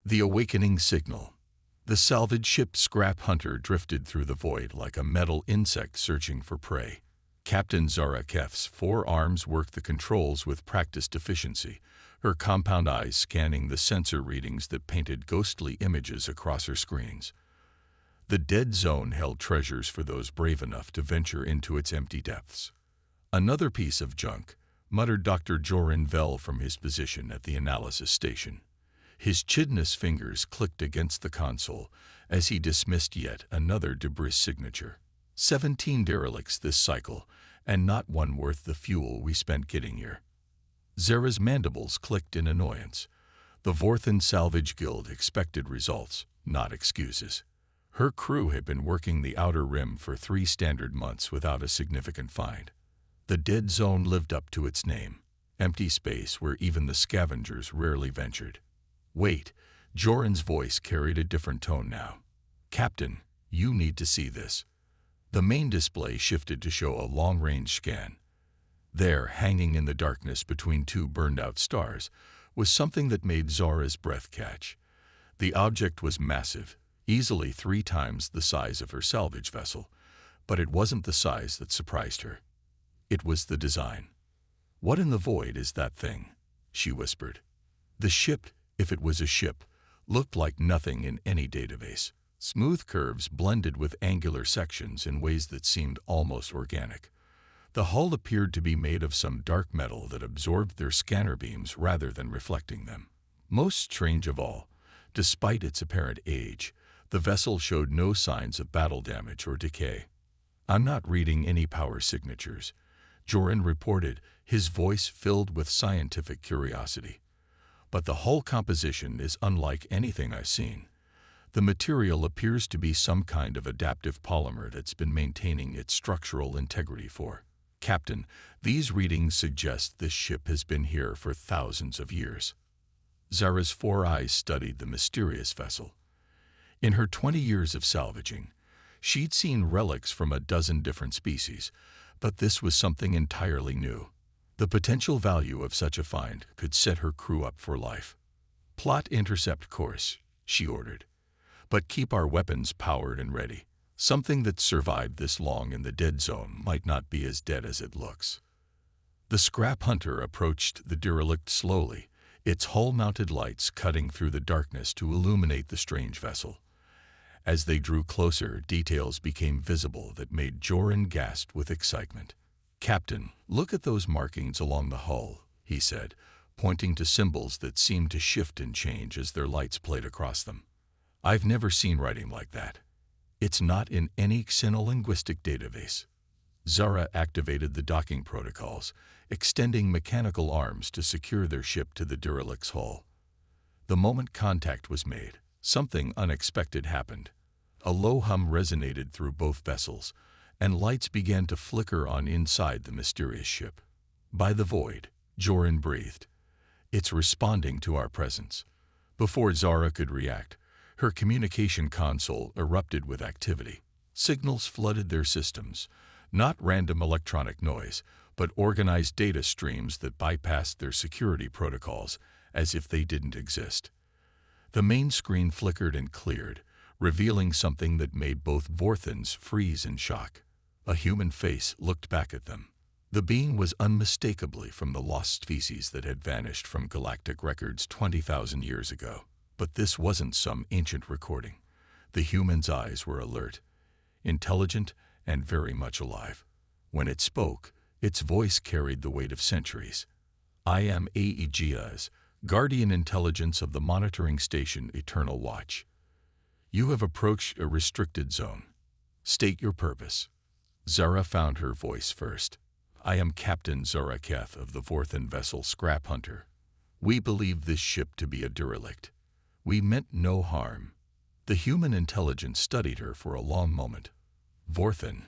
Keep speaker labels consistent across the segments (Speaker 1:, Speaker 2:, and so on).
Speaker 1: The awakening signal. The salvage ship Scrap Hunter drifted through the void like a metal insect searching for prey. Captain Zara Kef's forearms worked the controls with practiced efficiency, her compound eyes scanning the sensor readings that painted ghostly images across her screens. The dead zone held treasures for those brave enough to venture into its empty depths. "Another piece of junk," muttered Dr. Joran Vell from his position at the analysis station. His chidnous fingers clicked against the console as he dismissed yet another debris signature. 17 derelicts this cycle, and not one worth the fuel we spent getting here. Zara's mandibles clicked in annoyance. The Vorthan Salvage Guild expected results, not excuses. Her crew had been working the Outer Rim for 3 standard months without a significant find. The dead zone lived up to its name, empty space where even the scavengers rarely ventured. "Wait," Joran's voice carried a different tone now. "Captain, you need to see this." The main display shifted to show a long-range scan. There, hanging in the darkness between 2 burned-out stars, was something that made Zara's breath catch. The object was massive, easily 3 times the size of her salvage vessel, but it wasn't the size that surprised her. It was the design. "What in the void is that thing?" she whispered. The ship, if it was a ship, looked like nothing in any database. Smooth curves blended with angular sections in ways that seemed almost organic. The hull appeared to be made of some dark metal that absorbed their scanner beams rather than reflecting them. Most strange of all, despite its apparent age, the vessel showed no signs of battle damage or decay. "I'm not reading any power signatures," Joran reported, his voice filled with scientific curiosity. "But the hull composition is unlike anything I've seen. The material appears to be some kind of adaptive polymer that's been maintaining its structural integrity for. Captain, these readings suggest this ship has been here for thousands of years." Zara's 4 eyes studied the mysterious vessel. In her 20 years of salvaging, she'd seen relics from a dozen different species, but this was something entirely new. The potential value of such a find could set her crew up for life. "Plot intercept course," she ordered. "But keep our weapons powered and ready. Something that's survived this long in the dead zone might not be as dead as it looks." The Scrap Hunter approached the derelict slowly, its hull-mounted lights cutting through the darkness to illuminate the strange vessel. As they drew closer, details became visible that made Joran gasp with excitement. "Captain, look at those markings along the hull," he said, pointing to symbols that seemed to shift and change as their lights played across them. "I've never seen writing like that. It's not in any xenolinguistic database." Zara activated the docking protocols, extending mechanical arms to secure their ship to the derelict's hull. The moment contact was made, something unexpected happened. A low hum resonated through both vessels, and lights began to flicker on inside the mysterious ship. "By the void," Joran breathed. "It's responding to our presence." Before Zara could react, her communication console erupted with activity. Signals flooded their systems, not random electronic noise, but organized data streams that bypassed their security protocols as if they didn't exist. The main screen flickered and cleared, revealing something that made both Vorthans freeze in shock. A human face looked back at them. The being was unmistakably from the lost species that had vanished from galactic records 20,000 years ago. But this wasn't some ancient recording. The human's eyes were alert, intelligent, and very much alive. When it spoke, its voice carried the weight of centuries. "I am Aegeas, guardian intelligence of the monitoring station Eternal Watch. You have approached a restricted zone. State your purpose." Zara found her voice first. "I am Captain Zara Keth of the Vorthan vessel Scrap Hunter. We believe this ship to be a derelict. We meant no harm." The human intelligence studied her for a long moment. "Vorthan?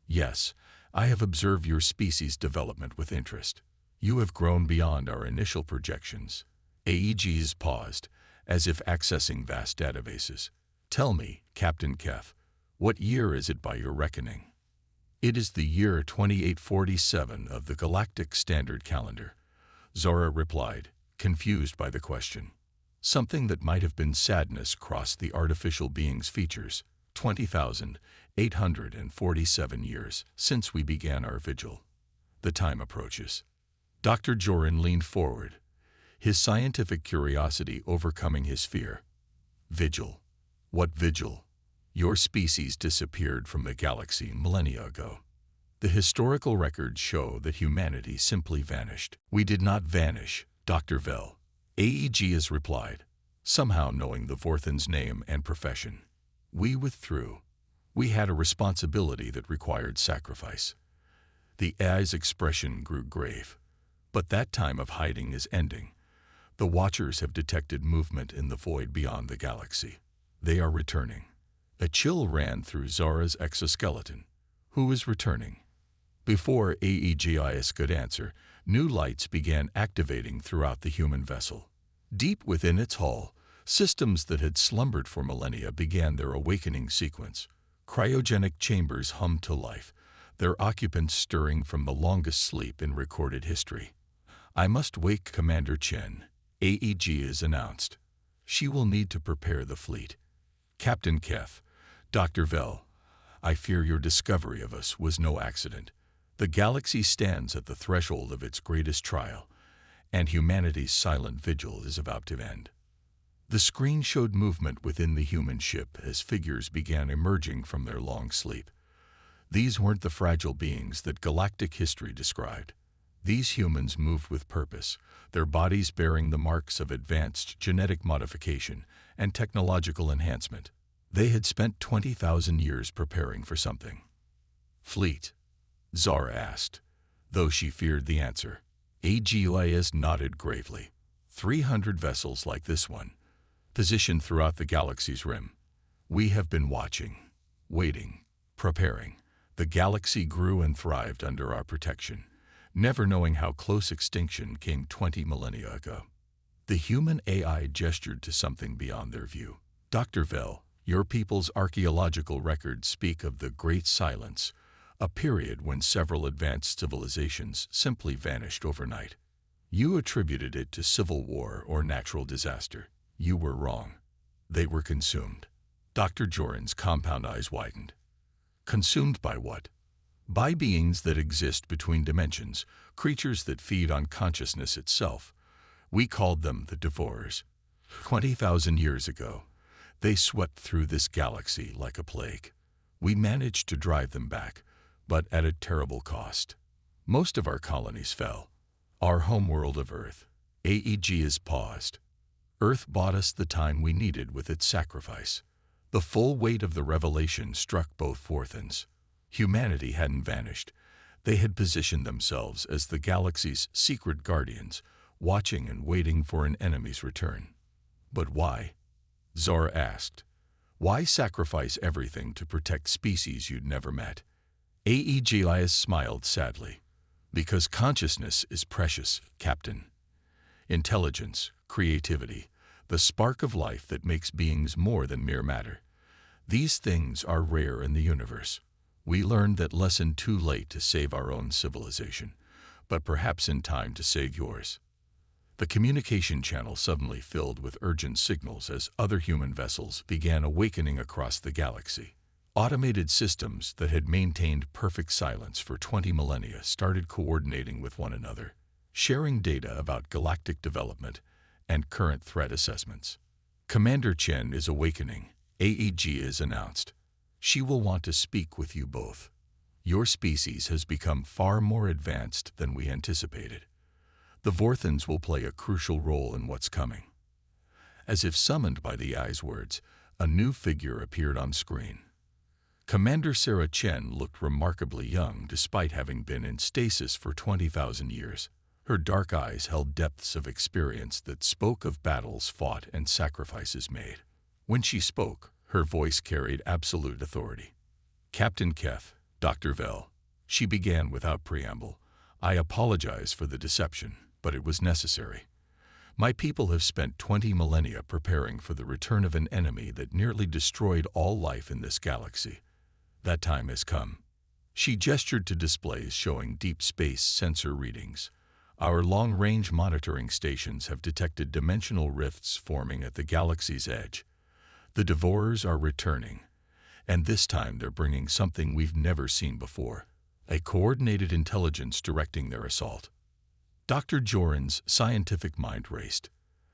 Speaker 1: Yes, I have observed your species' development with interest. You have grown beyond our initial projections." Aegeas paused, as if accessing vast databases. "Tell me, Captain Keth, what year is it by your reckoning?" "It is the year 2847 of the Galactic Standard Calendar," Zara replied, confused by the question. Something that might have been sadness crossed the artificial being's features. 20,847 years since we began our vigil. The time approaches. Dr. Joran leaned forward, his scientific curiosity overcoming his fear. Vigil. What vigil? Your species disappeared from the galaxy millennia ago. The historical records show that humanity simply vanished. We did not vanish, Dr. Vell. AEG has replied, somehow knowing the Vorthan's name and profession. We withdrew. We had a responsibility that required sacrifice. The AI's expression grew grave. But that time of hiding is ending. The Watchers have detected movement in the void beyond the galaxy. They are returning. A chill ran through Zara's exoskeleton. Who is returning? Before AEGIS could answer, new lights began activating throughout the human vessel. Deep within its hull, systems that had slumbered for millennia began their awakening sequence. Cryogenic chambers hummed to life, their occupants stirring from the longest sleep in recorded history. I must wake Commander Chen, AEG is announced. She will need to prepare the fleet. Captain Keth, Dr. Vell, I fear your discovery of us was no accident. The galaxy stands at the threshold of its greatest trial, and humanity's silent vigil is about to end. The screen showed movement within the human ship as figures began emerging from their long sleep. These weren't the fragile beings that galactic history described. These humans moved with purpose, their bodies bearing the marks of advanced genetic modification and technological enhancement. They had spent 20,000 years preparing for something. Fleet? Zara asked, though she feared the answer. AEGIS nodded gravely. 300 vessels like this one, positioned throughout the galaxy's rim. We have been watching, waiting, preparing. The galaxy grew and thrived under our protection, never knowing how close extinction came 20 millennia ago. The human AI gestured to something beyond their view. Dr. Vell, your people's archaeological records speak of the Great Silence, a period when several advanced civilizations simply vanished overnight. You attributed it to civil war or natural disaster. You were wrong. They were consumed. Dr. Joran's compound eyes widened. Consumed by what? By beings that exist between dimensions, creatures that feed on consciousness itself. We called them the Devourers. 20,000 years ago, they swept through this galaxy like a plague. We managed to drive them back, but at a terrible cost. Most of our colonies fell. Our homeworld of Earth. AEG is paused. Earth bought us the time we needed with its sacrifice. The full weight of the revelation struck both Vorthans. Humanity hadn't vanished. They had positioned themselves as the galaxy's secret guardians, watching and waiting for an enemy's return. But why? Zara asked. Why sacrifice everything to protect species you'd never met? AEGIS smiled sadly. Because consciousness is precious, Captain. Intelligence, creativity, the spark of life that makes beings more than mere matter. These things are rare in the universe. We learned that lesson too late to save our own civilization, but perhaps in time to save yours. The communication channel suddenly filled with urgent signals as other human vessels began awakening across the galaxy. Automated systems that had maintained perfect silence for 20 millennia started coordinating with one another, sharing data about galactic development and current threat assessments. Commander Chen is awakening, AEG is announced. She will want to speak with you both. Your species has become far more advanced than we anticipated. The Vorthans will play a crucial role in what's coming. As if summoned by the AI's words, a new figure appeared on screen. Commander Sarah Chen looked remarkably young despite having been in stasis for 20,000 years. Her dark eyes held depths of experience that spoke of battles fought and sacrifices made. When she spoke, her voice carried absolute authority. Captain Keth, Dr. Vell, she began without preamble. I apologize for the deception, but it was necessary. My people have spent 20 millennia preparing for the return of an enemy that nearly destroyed all life in this galaxy. That time has come. She gestured to displays showing deep space sensor readings. Our long-range monitoring stations have detected dimensional rifts forming at the galaxy's edge. The Devourers are returning, and this time they're bringing something we've never seen before, a coordinated intelligence directing their assault. Dr. Joran's scientific mind raced.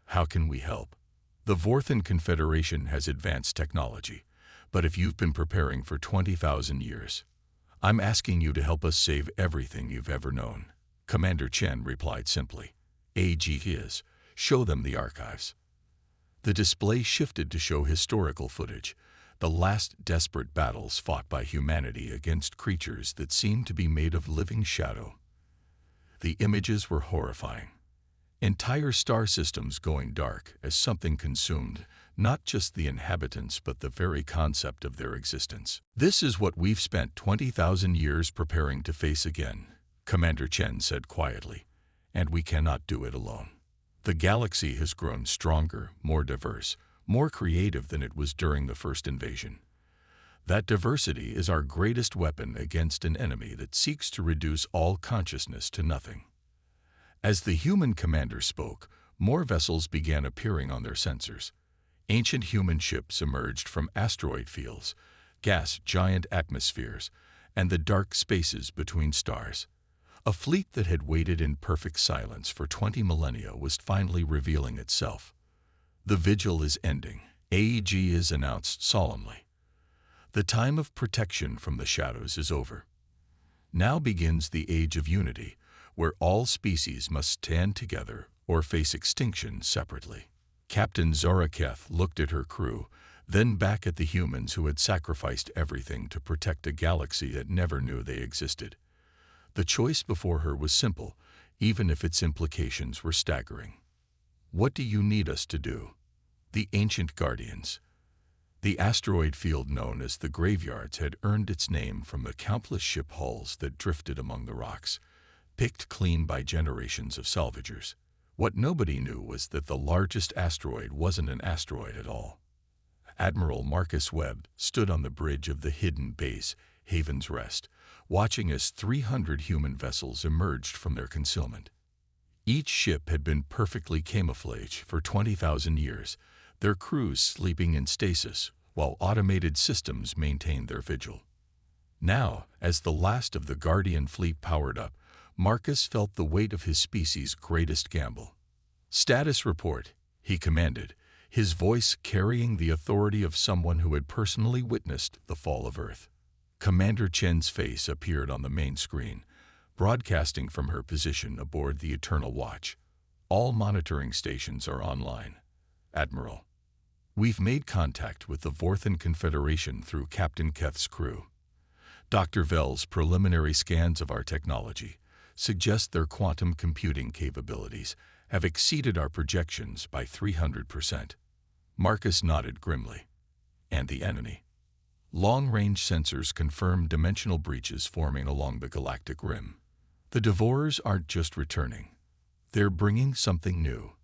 Speaker 1: How can we help? The Vorthan Confederation has advanced technology, but if you've been preparing for 20,000 years, I'm asking you to help us save everything you've ever known. Commander Chen replied simply. AG show them the archives. The display shifted to show historical footage, the last desperate battles fought by humanity against creatures that seemed to be made of living shadow. The images were horrifying. Entire star systems going dark as something consumed not just the inhabitants but the very concept of their existence. This is what we've spent 20,000 years preparing to face again, Commander Chen said quietly, and we cannot do it alone. The galaxy has grown stronger, more diverse, more creative than it was during the first invasion. That diversity is our greatest weapon against an enemy that seeks to reduce all consciousness to nothing. As the human commander spoke, more vessels began appearing on their sensors. Ancient human ships emerged from asteroid fields, gas giant atmospheres, and the dark spaces between stars. A fleet that had waited in perfect silence for 20 millennia was finally revealing itself. The vigil is ending, AEG is announced solemnly. The time of protection from the shadows is over. Now begins the age of unity, where all species must stand together or face extinction separately. Captain Zara Keth looked at her crew, then back at the humans who had sacrificed everything to protect a galaxy that never knew they existed. The choice before her was simple, even if its implications were staggering. What do you need us to do? The ancient guardians. The asteroid field known as the Graveyards had earned its name from the countless ship hulls that drifted among the rocks, picked clean by generations of salvagers. What nobody knew was that the largest asteroid wasn't an asteroid at all. Admiral Marcus Webb stood on the bridge of the hidden base, Haven's Rest, watching as 300 human vessels emerged from their concealment. Each ship had been perfectly camouflaged for 20,000 years, their crews sleeping in stasis while automated systems maintained their vigil. Now, as the last of the Guardian fleet powered up, Marcus felt the weight of his species' greatest gamble. "Status report," he commanded, his voice carrying the authority of someone who had personally witnessed the fall of Earth. Commander Chen's face appeared on the main screen, broadcasting from her position aboard the Eternal Watch. "All monitoring stations are online. Admiral, we've made contact with the Vorthan Confederation through Captain Keth's crew. Dr. Vell's preliminary scans of our technology suggest their quantum computing capabilities have exceeded our projections by 300%. Marcus nodded grimly. "And the enemy?" Long-range sensors confirm dimensional breaches forming along the galactic rim. The Devourers aren't just returning. They're bringing something new.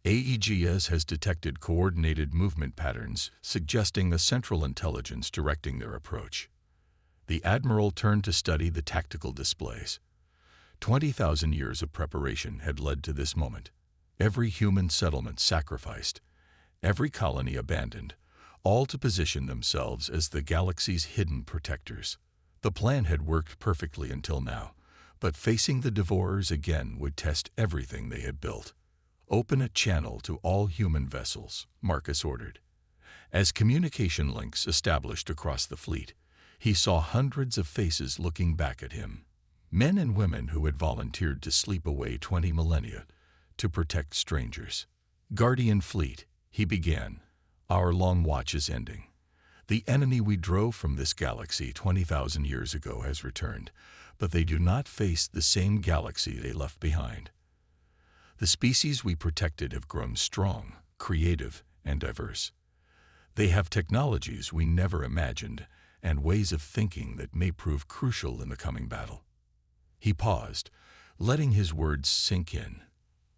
Speaker 1: AEGS has detected coordinated movement patterns suggesting a central intelligence directing their approach. The Admiral turned to study the tactical displays. 20,000 years of preparation had led to this moment. Every human settlement sacrificed, every colony abandoned, all to position themselves as the galaxy's hidden protectors. The plan had worked perfectly until now, but facing the Devourers again would test everything they had built. "Open a channel to all human vessels," Marcus ordered. As communication links established across the fleet, he saw hundreds of faces looking back at him. Men and women who had volunteered to sleep away 20 millennia to protect strangers. "Guardian Fleet," he began, "our long watch is ending. The enemy we drove from this galaxy 20,000 years ago has returned, but they do not face the same galaxy they left behind. The species we protected have grown strong, creative, and diverse. They have technologies we never imagined and ways of thinking that may prove crucial in the coming battle." He paused, letting his words sink in.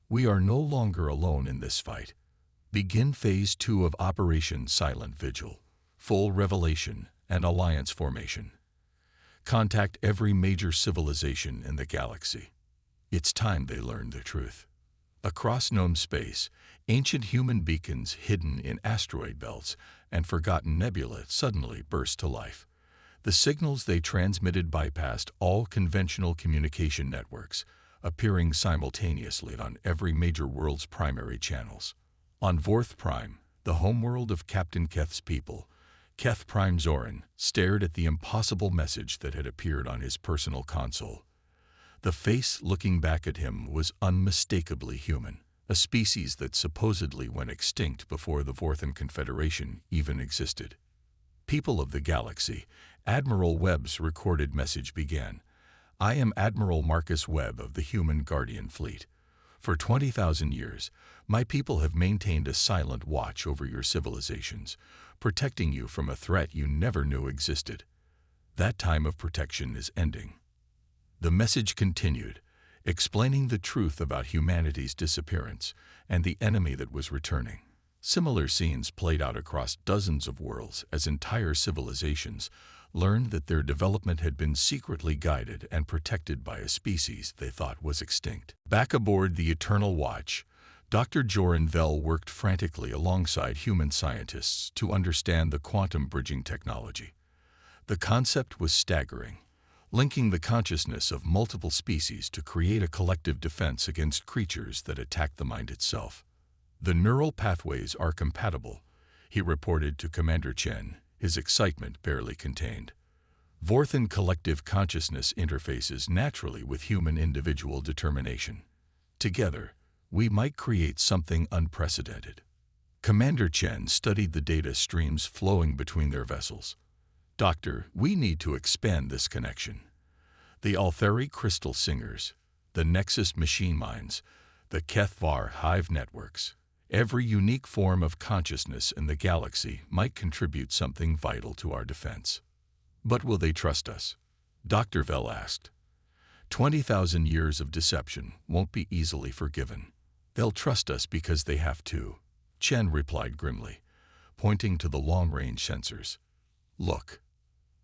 Speaker 1: "We are no longer alone in this fight. Begin Phase 2 of Operation Silent Vigil, full revelation and alliance formation. Contact every major civilization in the galaxy. It's time they learned the truth. Across known space, ancient human beacons hidden in asteroid belts and forgotten nebulae suddenly burst to life. The signals they transmitted bypassed all conventional communication networks, appearing simultaneously on every major world's primary channels. On Vorth Prime, the homeworld of Captain Keth's people, Keth Prime Zoran stared at the impossible message that had appeared on his personal console. The face looking back at him was unmistakably human, a species that supposedly went extinct before the Vorthan Confederation even existed. People of the galaxy, Admiral Webb's recorded message began. I am Admiral Marcus Webb of the Human Guardian Fleet. For 20,000 years, my people have maintained a silent watch over your civilizations, protecting you from a threat you never knew existed. That time of protection is ending. The message continued, explaining the truth about humanity's disappearance and the enemy that was returning. Similar scenes played out across dozens of worlds as entire civilizations learned that their development had been secretly guided and protected by a species they thought was extinct. Back aboard the Eternal Watch, Dr. Joran Vell worked frantically alongside human scientists to understand the quantum bridging technology. The concept was staggering, linking the consciousness of multiple species to create a collective defense against creatures that attack the mind itself. The neural pathways are compatible, he reported to Commander Chen, his excitement barely contained. Vorthan collective consciousness interfaces naturally with human individual determination. Together, we might create something unprecedented. Commander Chen studied the data streams flowing between their vessels. Doctor, we need to expand this connection. The Altheri crystal singers, the Nexus machine minds, the Kethvar hive networks, every unique form of consciousness in the galaxy might contribute something vital to our defense. But will they trust us? Dr. Vell asked. 20,000 years of deception won't be easily forgiven. They'll trust us because they have to, Chen replied grimly, pointing to the long-range sensors. Look.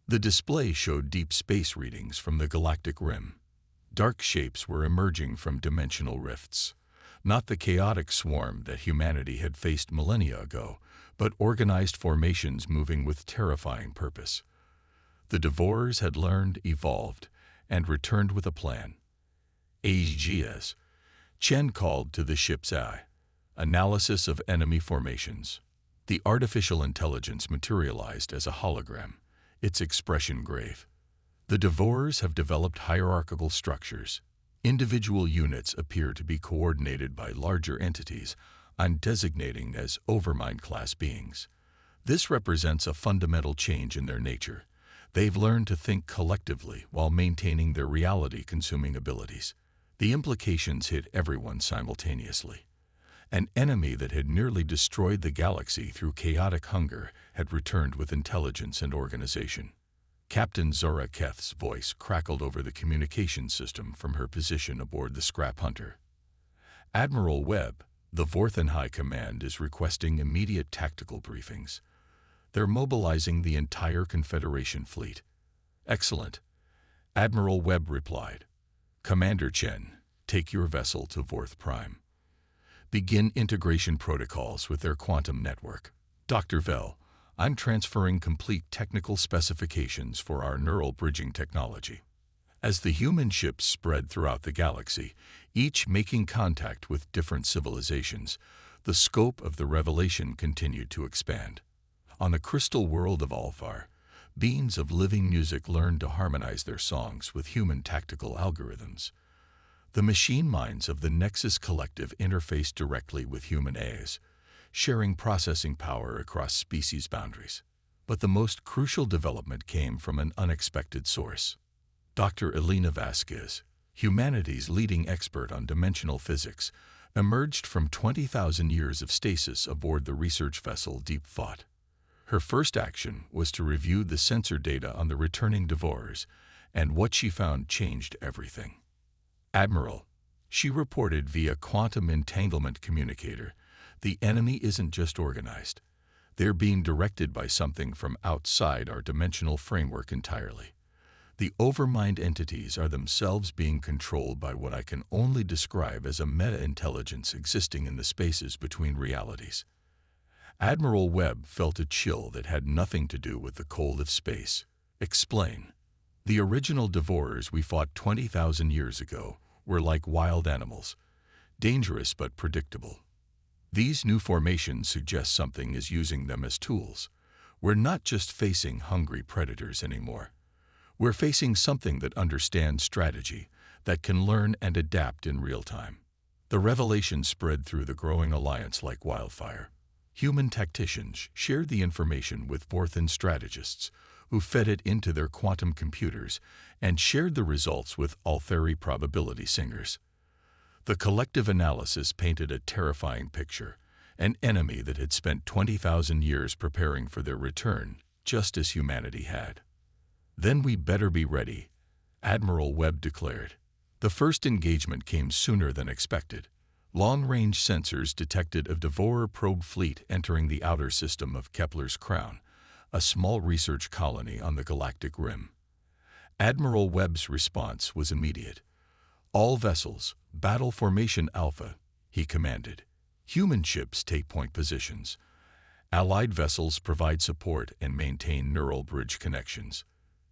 Speaker 1: The display showed deep space readings from the galactic rim. Dark shapes were emerging from dimensional rifts. Not the chaotic swarm that humanity had faced millennia ago, but organized formations moving with terrifying purpose. The Devourers had learned, evolved, and returned with a plan. AGS, Chen called to the ship's eye. Analysis of enemy formations. The artificial intelligence materialized as a hologram, its expression grave. The Devourers have developed hierarchical structures. Individual units appear to be coordinated by larger entities I'm designating as Overmind-class beings. This represents a fundamental change in their nature. They've learned to think collectively while maintaining their reality-consuming abilities. The implications hit everyone simultaneously. An enemy that had nearly destroyed the galaxy through chaotic hunger had returned with intelligence and organization. Captain Zora Keth's voice crackled over the communication system from her position aboard the Scrap Hunter. Admiral Webb, the Vorthan High Command, is requesting immediate tactical briefings. They're mobilizing the entire Confederation fleet. Excellent, Admiral Webb replied. Commander Chen, take your vessel to Vorth Prime. Begin integration protocols with their quantum network. Dr. Vell, I'm transferring complete technical specifications for our neural bridging technology. As the human ships spread throughout the galaxy, each making contact with different civilizations, the scope of the revelation continued to expand. On the crystal world of Alfar, beings of living music learned to harmonize their songs with human tactical algorithms. The machine minds of the Nexus Collective interfaced directly with human AIs, sharing processing power across species boundaries. But the most crucial development came from an unexpected source. Dr. Elena Vasquez, humanity's leading expert on dimensional physics, emerged from 20,000 years of stasis aboard the research vessel Deep Thought. Her first action was to review the sensor data on the returning Devourers, and what she found changed everything. Admiral, she reported via quantum entanglement communicator, the enemy isn't just organized. They're being directed by something from outside our dimensional framework entirely. The overmind entities are themselves being controlled by what I can only describe as a meta-intelligence existing in the spaces between realities. Admiral Webb felt a chill that had nothing to do with the cold of space. Explain. The original Devourers we fought 20,000 years ago were like wild animals, dangerous but predictable. These new formations suggest something is using them as tools. We're not just facing hungry predators anymore. We're facing something that understands strategy, that can learn and adapt in real time. The revelation spread through the growing alliance like wildfire. Human tacticians shared the information with Vorthan strategists, who fed it into their quantum computers and shared the results with Altheri probability singers. The collective analysis painted a terrifying picture, an enemy that had spent 20,000 years preparing for their return, just as humanity had. "Then we better be ready," Admiral Webb declared. The first engagement came sooner than expected. Long-range sensors detected a Devourer probe fleet entering the outer system of Kepler's Crown, a small research colony on the galactic rim. Admiral Webb's response was immediate. "All vessels, battle formation Alpha," he commanded. "Human ships take point positions. Allied vessels provide support and maintain neural bridge connections.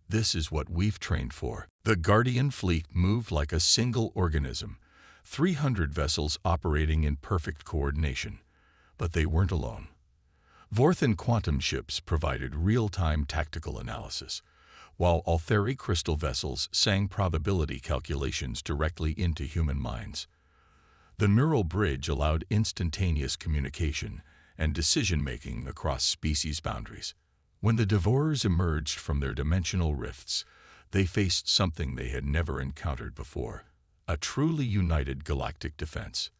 Speaker 1: This is what we've trained for." The Guardian fleet moved like a single organism, 300 vessels operating in perfect coordination. But they weren't alone. Vorthan quantum ships provided real-time tactical analysis, while Altheri crystal vessels sang probability calculations directly into human minds. The neural bridge allowed instantaneous communication and decision-making across species boundaries. When the Devourers emerged from their dimensional rifts, they faced something they had never encountered before: a truly united galactic defense.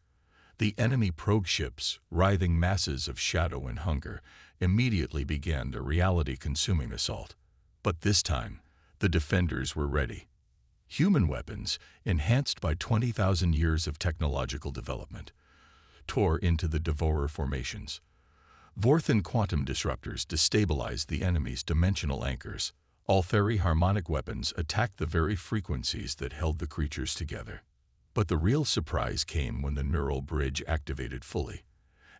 Speaker 1: The enemy probe ships, writhing masses of shadow and hunger, immediately began their reality-consuming assault. But this time, the defenders were ready. Human weapons, enhanced by 20,000 years of technological development, tore into the Devourer formations. Vorthan quantum disruptors destabilized the enemy's dimensional anchors. Altheri harmonic weapons attacked the very frequencies that held the creatures together. But the real surprise came when the neural bridge activated fully.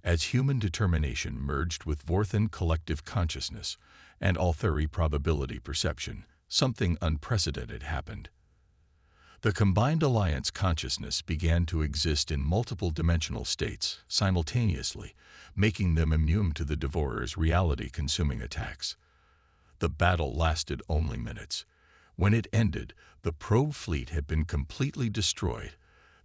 Speaker 1: As human determination merged with Vorthan collective consciousness and Altheri probability perception, something unprecedented happened. The combined alliance consciousness began to exist in multiple dimensional states simultaneously, making them immune to the Devourers' reality-consuming attacks. The battle lasted only minutes. When it ended, the probe fleet had been completely destroyed,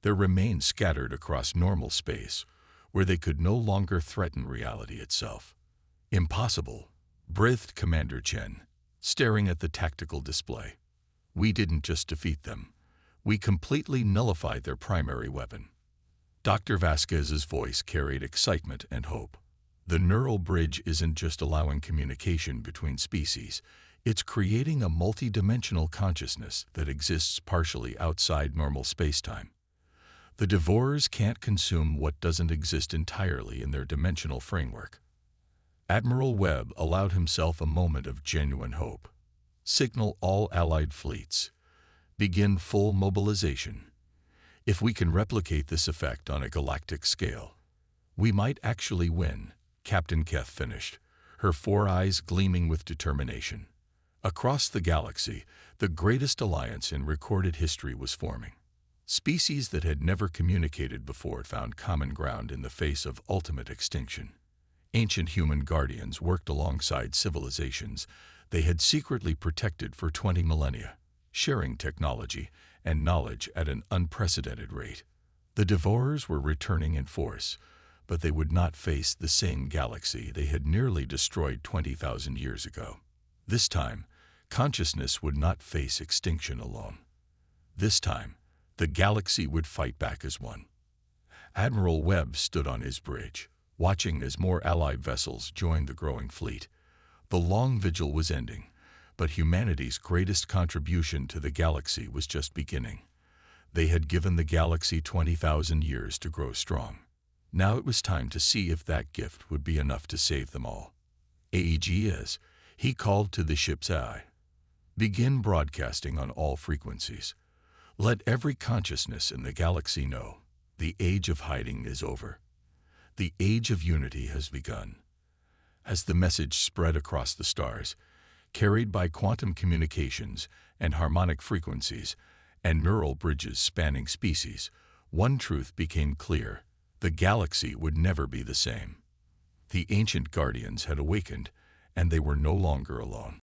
Speaker 1: their remains scattered across normal space, where they could no longer threaten reality itself. "Impossible," breathed Commander Chen, staring at the tactical display. "We didn't just defeat them. We completely nullified their primary weapon." Dr. Vasquez's voice carried excitement and hope. "The neural bridge isn't just allowing communication between species, it's creating a multi-dimensional consciousness that exists partially outside normal spacetime. The Devourers can't consume what doesn't exist entirely in their dimensional framework." Admiral Webb allowed himself a moment of genuine hope. "Signal all Allied fleets. Begin full mobilization. If we can replicate this effect on a galactic scale, we might actually win," Captain Keth finished, her four eyes gleaming with determination. Across the galaxy, the greatest alliance in recorded history was forming. Species that had never communicated before found common ground in the face of ultimate extinction. Ancient human guardians worked alongside civilizations they had secretly protected for 20 millennia, sharing technology and knowledge at an unprecedented rate. The Devourers were returning in force, but they would not face the same galaxy they had nearly destroyed 20,000 years ago. This time, consciousness would not face extinction alone. This time, the galaxy would fight back as one. Admiral Webb stood on his bridge, watching as more Allied vessels joined the growing fleet. The long vigil was ending, but humanity's greatest contribution to the galaxy was just beginning. They had given the galaxy 20,000 years to grow strong. Now it was time to see if that gift would be enough to save them all. "AEGS," he called to the ship's eye. Begin broadcasting on all frequencies. Let every consciousness in the galaxy know the age of hiding is over. The age of unity has begun. As the message spread across the stars, carried by quantum communications and harmonic frequencies and neural bridges spanning species, one truth became clear: the galaxy would never be the same. The ancient guardians had awakened, and they were no longer alone.